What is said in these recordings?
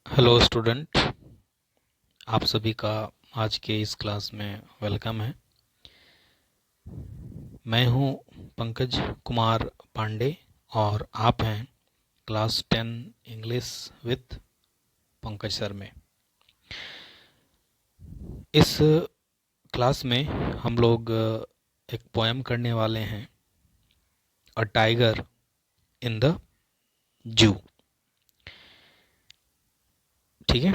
Hello student, आप सभी का आज के इस क्लास में वेलकम है। मैं हूं पंकज कुमार पांडे और आप हैं class 10 English with Pankaj sir में। इस क्लास में हम लोग एक पोएम करने वाले हैं, अ टाइगर इन द जू। ठीक है,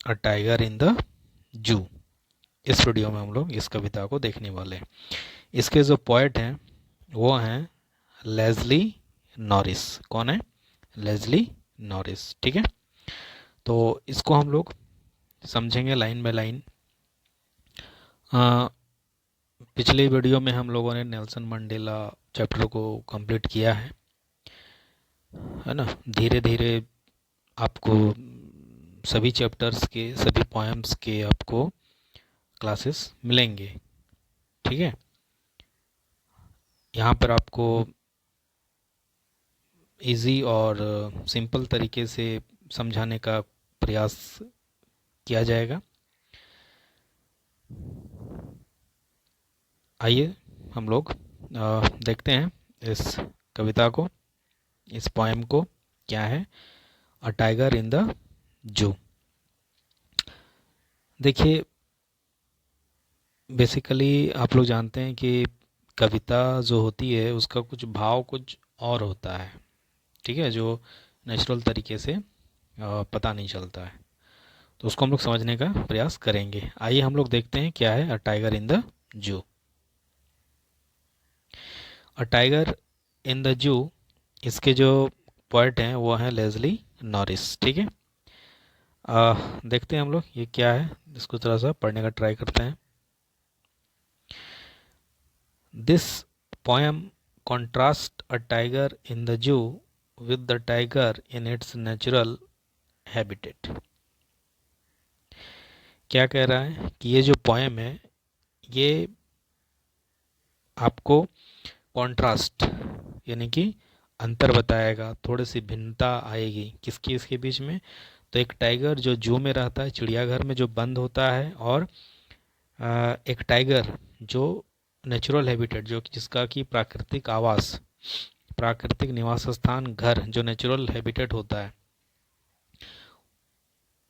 अ टाइगर इन द जू। इस वीडियो में हम लोग इस कविता को देखने वाले हैं। इसके जो पोएट हैं वो हैं लेज़ली नॉरिस। कौन है? Lazily Norris. ठीक है, तो इसको हम लोग समझेंगे लाइन बाय लाइन। पिछले वीडियो में हम लोगों ने नेल्सन मंडेला चैप्टर को कंप्लीट किया है ना। धीरे धीरे आपको सभी चैप्टर्स के सभी पोएम्स के आपको क्लासेस मिलेंगे। ठीक है, यहाँ पर आपको इजी और सिंपल तरीके से समझाने का प्रयास किया जाएगा। आइए हम लोग देखते हैं इस कविता को, इस पोएम को। क्या है? अ टाइगर इन द जू। देखिए, बेसिकली आप लोग जानते हैं कि कविता जो होती है उसका कुछ भाव कुछ और होता है। ठीक है, जो नेचुरल तरीके से पता नहीं चलता है, तो उसको हम लोग समझने का प्रयास करेंगे। आइए हम लोग देखते हैं क्या है अ टाइगर इन द जू। अ टाइगर इन द जू, इसके जो पोएट हैं वो हैं लेज़ली नॉरिस। ठीक है, देखते हैं हम लोग ये क्या है, इसको थोड़ा सा पढ़ने का ट्राई करते हैं। This poem contrasts a tiger in the zoo with the tiger in its natural habitat। क्या कह रहा है कि ये जो पोएम है ये आपको कॉन्ट्रास्ट यानी कि अंतर बताएगा, थोड़ी सी भिन्नता आएगी किसकी इसके बीच में। तो एक टाइगर जो जू में रहता है, चिड़ियाघर में जो बंद होता है, और एक टाइगर जो नेचुरल हैबिटेट, जो जिसका कि प्राकृतिक आवास, प्राकृतिक निवास स्थान, घर जो नेचुरल हैबिटेट होता है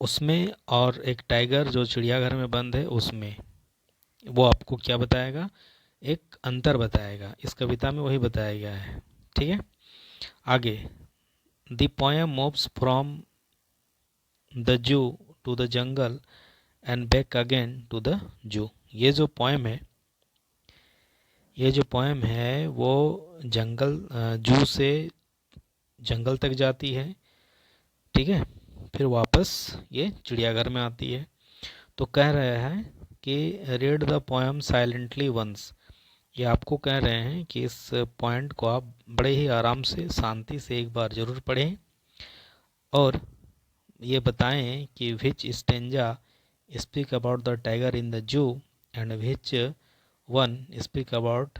उसमें, और एक टाइगर जो चिड़ियाघर में बंद है उसमें, वो आपको क्या बताएगा? एक अंतर बताएगा। इस कविता में वही बताया गया है। ठीक है, आगे। The poem moves from the zoo to the jungle and back again to the zoo. ये जो पोएम है, ये जो पोएम है वो जंगल, जू से जंगल तक जाती है। ठीक है, फिर वापस ये चिड़ियाघर में आती है। तो कह रहे हैं कि read the poem silently once. ये आपको कह रहे हैं कि इस पॉइंट को आप बड़े ही आराम से, शांति से एक बार जरूर पढ़ें, और ये बताएं कि which stanza speak about the tiger in the zoo and which one speak about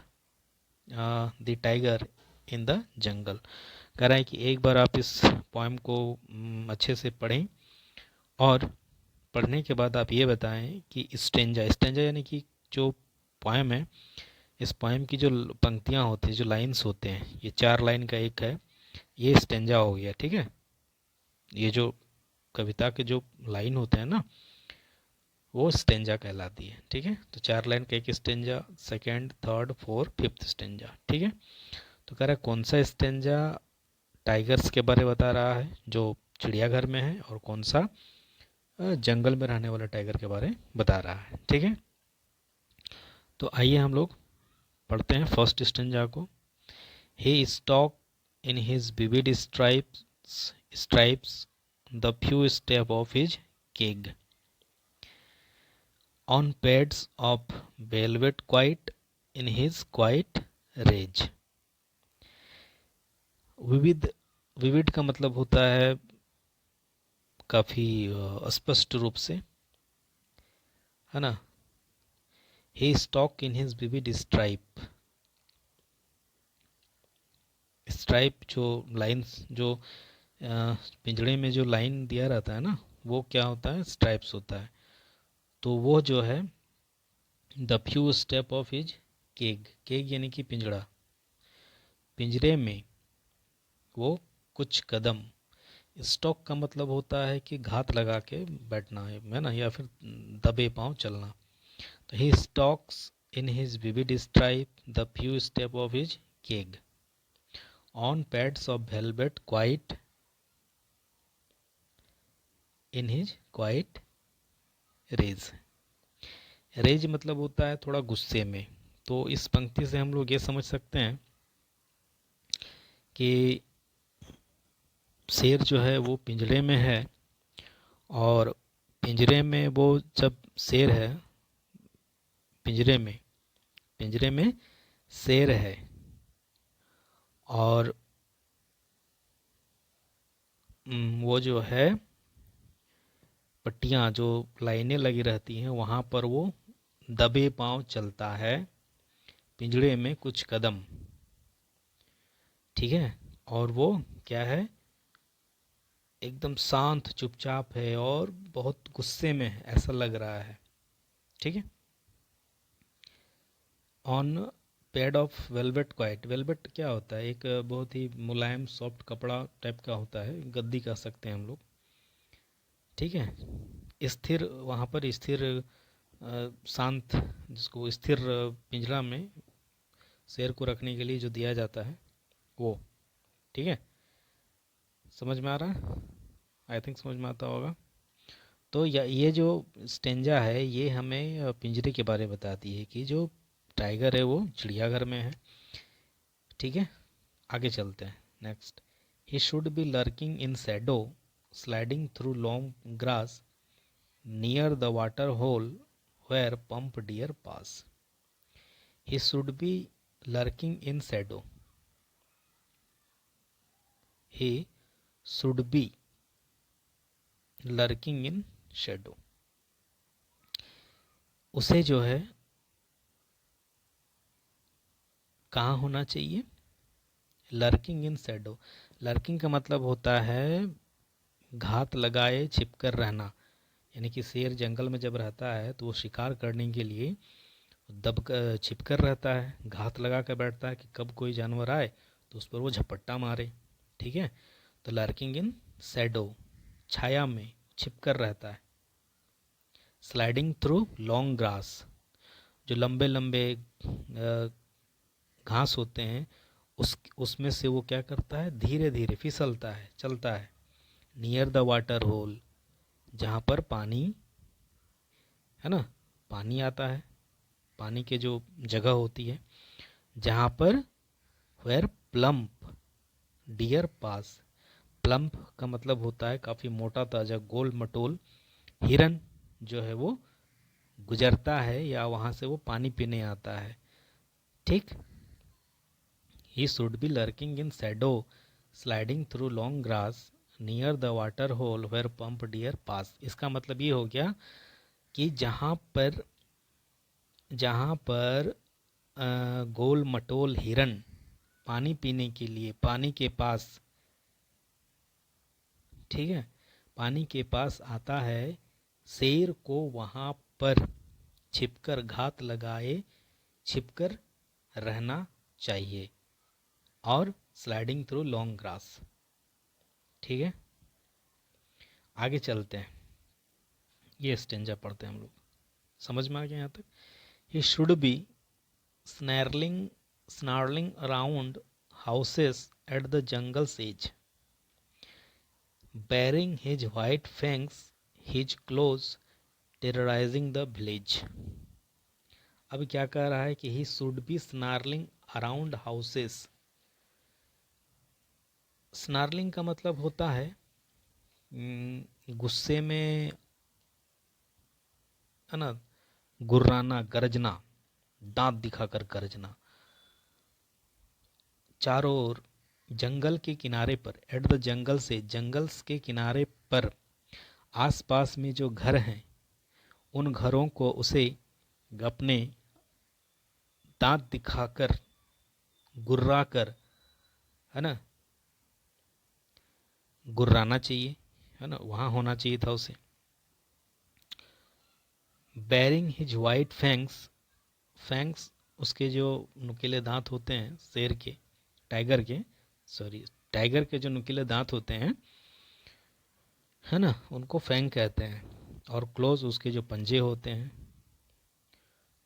the tiger in the jungle. कह रहा है कि एक बार आप इस पोएम को अच्छे से पढ़ें, और पढ़ने के बाद आप ये बताएं कि स्टेंजा, स्टेंजा यानी कि जो पोएम है, इस पोएम की जो पंक्तियां होती हैं, जो लाइंस होते हैं, ये 4 लाइन का एक है, ये स्टेंजा हो गया। ठीक है, ये जो कविता के जो लाइन होते हैं ना, वो स्टेंजा कहलाती है। ठीक है, तो 4 लाइन का एक stanza, second, third, fourth, fifth stanza. ठीक है, तो कह रहा है कौन सा स्टेंजा टाइगर्स के बारे में बता रहा है जो चिड़ियाघर में है, और कौन सा जंगल में रहने वाले टाइगर के बारे में बता रहा है। ठीक है, तो आइए हम लोग पढ़ते हैं फर्स्ट स्टेंजा को। He stalked in his vivid stripes the few steps of his cage, on pads of velvet quiet in his quiet rage। विविध, विविड का मतलब होता है काफी स्पष्ट रूप से, है ना। He stalked in his vivid stripe, stripe जो लाइंस, जो पिंजड़े में जो लाइन दिया रहता है ना, वो क्या होता है, स्ट्राइप्स होता है। तो वो जो है the few step of his keg, keg यानी कि पिंजड़ा, पिंजरे में वो कुछ कदम। स्टॉक का मतलब होता है कि घात लगा के बैठना है ना, या फिर दबे पांव चलना। तो he stalks in his vivid stripe the few step of his cage on pads of velvet quiet in his quiet rage. Rage मतलब होता है थोड़ा गुस्से में। तो इस पंक्ति से हम लोग ये समझ सकते हैं कि शेर जो है वो पिंजरे में है, और पिंजरे में वो जब शेर है, पिंजरे में, पिंजरे में शेर है, और वो जो है पट्टियां जो लाइनें लगी रहती हैं वहां पर वो दबे पांव चलता है, पिंजरे में कुछ कदम। ठीक है, और वो क्या है, एकदम शांत चुपचाप है और बहुत गुस्से में है ऐसा लग रहा है। ठीक है। On pad of velvet quite, velvet क्या होता है, एक बहुत ही मुलायम सॉफ्ट कपड़ा टाइप का होता है, गद्दी कह सकते हैं हम लोग। ठीक है, स्थिर, वहाँ पर स्थिर शांत, जिसको स्थिर पिंजरा में शेर को रखने के लिए जो दिया जाता है वो। ठीक है, समझ में आ रहा है, आई थिंक समझ में आता होगा। तो ये जो स्टेंजा है ये हमें पिंजरे के बारे में बताती है कि जो टाइगर है वो चिड़ियाघर में है। ठीक है, आगे चलते हैं। Next, he should be lurking in shadow sliding through long grass near the water hole where plump deer pass. He should be lurking in shadow, he should be lurking in shadow. उसे जो है कहाँ होना चाहिए, lurking in shadow. Lurking का मतलब होता है घात लगाए छिपकर रहना, यानी कि शेर जंगल में जब रहता है तो वो शिकार करने के लिए दब छिपकर रहता है, घात लगा कर बैठता है कि कब कोई जानवर आए तो उस पर वो झपट्टा मारे। ठीक है, तो लर्किंग इन शैडो, छाया में छिपकर रहता है। स्लाइडिंग थ्रू लॉन्ग ग्रास, जो लंबे लंबे घास होते हैं उसमें से वो क्या करता है, धीरे धीरे फिसलता है, चलता है। नियर द वाटर होल, जहाँ पर पानी है ना, पानी आता है, पानी के जो जगह होती है, जहाँ पर where plump deer pass. Plump का मतलब होता है काफ़ी मोटा ताजा गोल मटोल हिरन जो है वो गुजरता है या वहाँ से वो पानी पीने आता है। ठीक, he should be lurking in shadow sliding through long grass near the water hole where plump deer pass. इसका मतलब ये हो गया कि जहाँ पर गोल मटोल हिरन पानी पीने के लिए पानी के पास, ठीक है, पानी के पास आता है, शेर को वहाँ पर छिपकर घात लगाए छिपकर रहना चाहिए, और स्लाइडिंग थ्रू लॉन्ग ग्रास। ठीक है, आगे चलते हैं, ये स्टेंजा पढ़ते हैं हम लोग। समझ में आ गया यहाँ तक। ही should B snarling around houses at the jungle's edge, baring his white fangs, his claws terrorizing the village। अब क्या कह रहा है कि he should be snarling around houses। snarling का मतलब होता है गुस्से में, है ना, गुर्राना, गरजना, दांत दिखाकर गरजना। चारों ओर जंगल के किनारे पर, एट द जंगल से, जंगल्स के किनारे पर, आसपास में जो घर हैं उन घरों को उसे अपने दांत दिखाकर, गुर्रा कर, है ना, गुर्राना चाहिए, है ना, वहाँ होना चाहिए था उसे। Baring his white fangs, fangs उसके जो नुकीले दांत होते हैं शेर के, टाइगर के, सॉरी टाइगर के जो नुकीले दांत होते हैं, है ना, उनको फैंग कहते हैं। और क्लोज उसके जो पंजे होते हैं।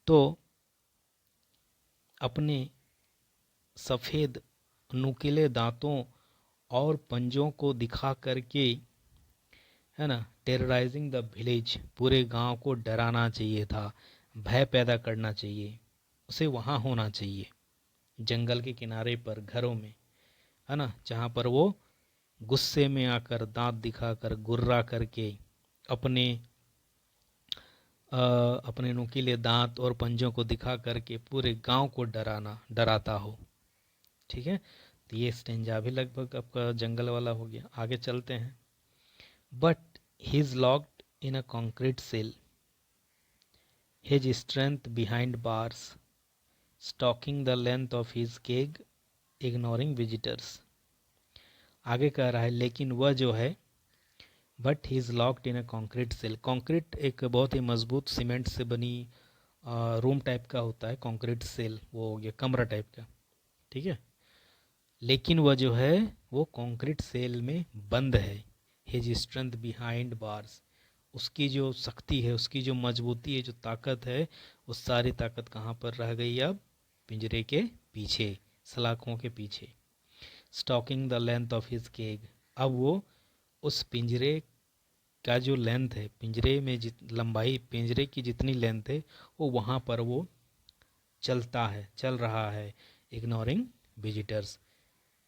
तो अपने सफ़ेद नुकीले दांतों और पंजों को दिखा करके, है ना, टेरराइजिंग द विलेज, पूरे गांव को डराना चाहिए था, भय पैदा करना चाहिए, उसे वहाँ होना चाहिए जंगल के किनारे पर घरों में, है ना, जहाँ पर वो गुस्से में आकर दांत दिखाकर गुर्रा करके अपने अपने नुकीले दांत और पंजों को दिखा करके पूरे गांव को डराता हो। ठीक है, तो ये स्टेंजा भी लगभग आपका जंगल वाला हो गया। आगे चलते हैं। But he is locked in a concrete cell, his strength behind bars, stalking the length of his cage, ignoring visitors. आगे कह रहा है लेकिन वह जो है, but he is locked in a concrete cell. Concrete एक बहुत ही मजबूत सीमेंट से बनी रूम टाइप का होता है, कॉन्क्रीट सेल वो हो गया कमरा टाइप का। ठीक है, लेकिन वह जो है वो कंक्रीट सेल में बंद है। हिज स्ट्रेंथ बिहाइंड बार्स, उसकी जो शक्ति है, उसकी जो मजबूती है, जो ताकत है, वो सारी ताकत कहाँ पर रह गई अब? पिंजरे के पीछे, सलाखों के पीछे। Stalking the length of his cage, अब वो उस पिंजरे का जो लेंथ है, पिंजरे में लंबाई पिंजरे की जितनी लेंथ है, वो वहाँ पर वो चलता है, चल रहा है। इग्नोरिंग विजिटर्स,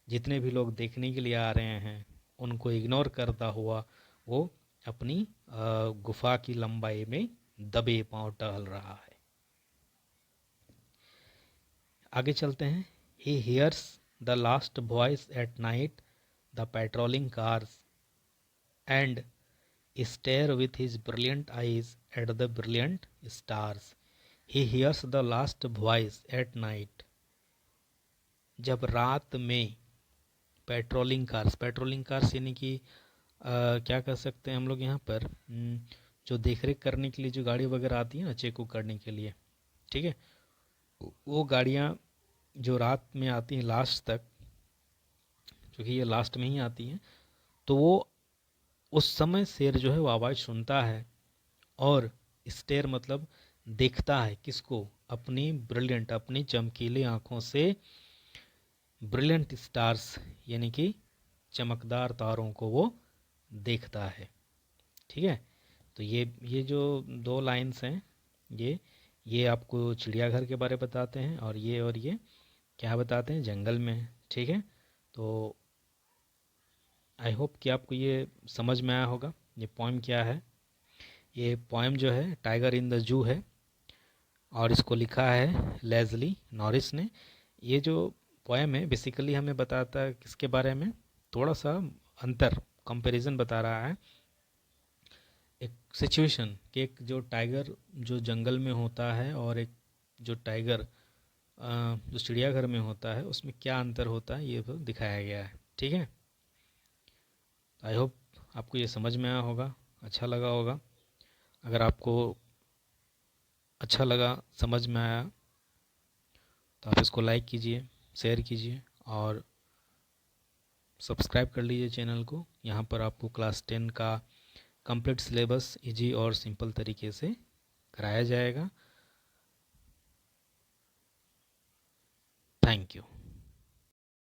जितने भी लोग देखने के लिए आ रहे हैं उनको इग्नोर करता हुआ वो अपनी गुफा की लंबाई में दबे पांव टहल रहा है। आगे चलते हैं। He hears the last voice at night, the patrolling cars, and stare with his brilliant eyes at the brilliant stars. He hears the last voice at night, जब रात में पेट्रोलिंग कार्स यानी कि क्या कर सकते हैं हम लोग यहाँ पर, जो देखरेख करने के लिए जो गाड़ी वगैरह आती है ना, चेक करने के लिए, ठीक है, वो गाड़ियाँ जो रात में आती हैं लास्ट तक, क्योंकि ये लास्ट में ही आती हैं, तो वो उस समय शेर जो है वो आवाज़ सुनता है और स्टेयर मतलब देखता है किसको? अपनी ब्रिलियंट, अपनी चमकीली आँखों से ब्रिलियंट स्टार्स यानी कि चमकदार तारों को वो देखता है। ठीक है, तो ये जो दो लाइंस हैं, ये आपको चिड़ियाघर के बारे बताते हैं, और ये क्या बताते हैं? जंगल में। ठीक है, तो आई होप कि आपको ये समझ में आया होगा ये पोएम क्या है। ये पोएम जो है टाइगर इन द जू है, और इसको लिखा है लेज़ली नॉरिस ने। ये जो पोएम है बेसिकली हमें बताता है किसके बारे में? थोड़ा सा अंतर, कंपैरिजन बता रहा है एक सिचुएशन कि एक जो टाइगर जो जंगल में होता है और एक जो टाइगर जो चिड़ियाघर में होता है, उसमें क्या अंतर होता है ये तो दिखाया गया है। ठीक है, आई होप आपको ये समझ में आया होगा, अच्छा लगा होगा। अगर आपको अच्छा लगा, समझ में आया, तो आप इसको लाइक कीजिए, शेयर कीजिए और सब्सक्राइब कर लीजिए चैनल को। यहाँ पर आपको क्लास 10 का कंप्लीट सिलेबस इजी और सिंपल तरीके से कराया जाएगा। Thank you.